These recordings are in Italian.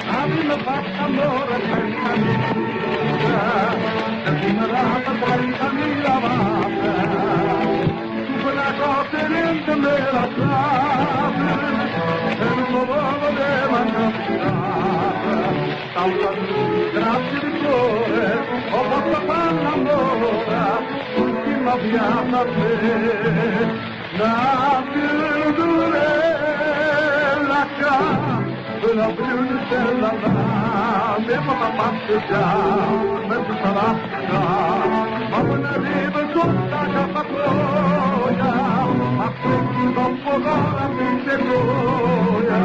Abbiamo fatto amore 30.000, terminerata 30.000 volte, su quella cosa niente me la sape, e non lo voleva camminare, grazie di cuore, ho fatto fare l'amore, ultima fiata a te, la più durella casa. La brune della me fa passeggiare, me tutta la città, ma non arriva tutta la patroia, ma quindi dopo l'ora mi segoia,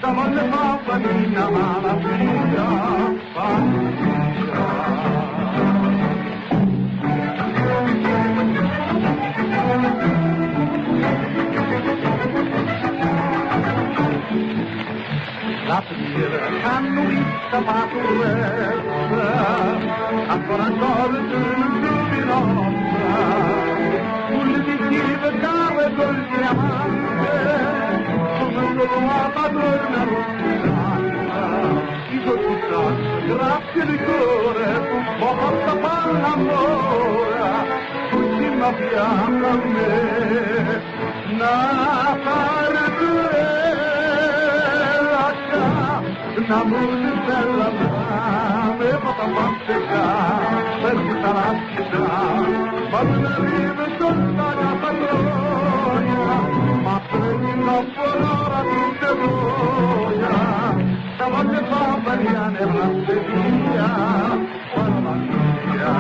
davanti a famiglia, ma la figlia, famiglia. La pira hanno visto paturretta, ancora corre su di nostra, sulle visive cave col diamante, come una padrona rossina, i tutta, grazie di cuore, ho fatto fare l'amore, l'ultima fiamma a me, una parte una voce bella me fa passeggiare per tutta la città, ma non arriva tutta la patroia, ma prendi troppo l'ora tutte gioia, davanti a Fabriane la Seviglia, buona famiglia.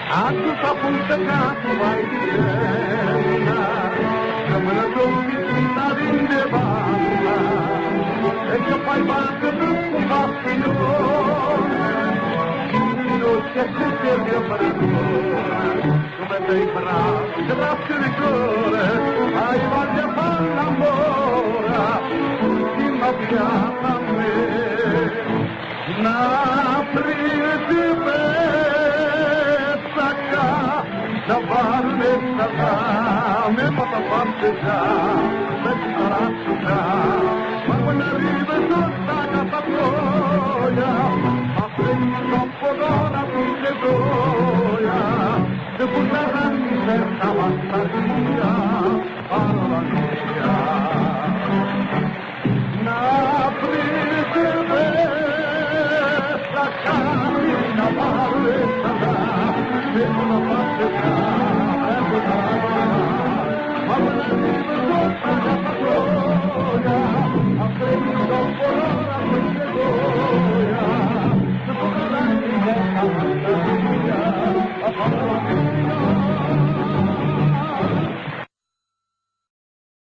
A tutta punta capo vai di scena, come la domicina di nevana, e che fai parte tutto fascinone, non c'è tutto il mio padrone, come sei bravo, grazie di cuore, hai voglia di fare l'amore, ultima fiamma a me, una principessa. La barnetta me fa passeggiare per tutta la città, ma quando arriva tutta la patroia, ma prendi troppo d'ora tutte gioia, se pur la grande certa massaria.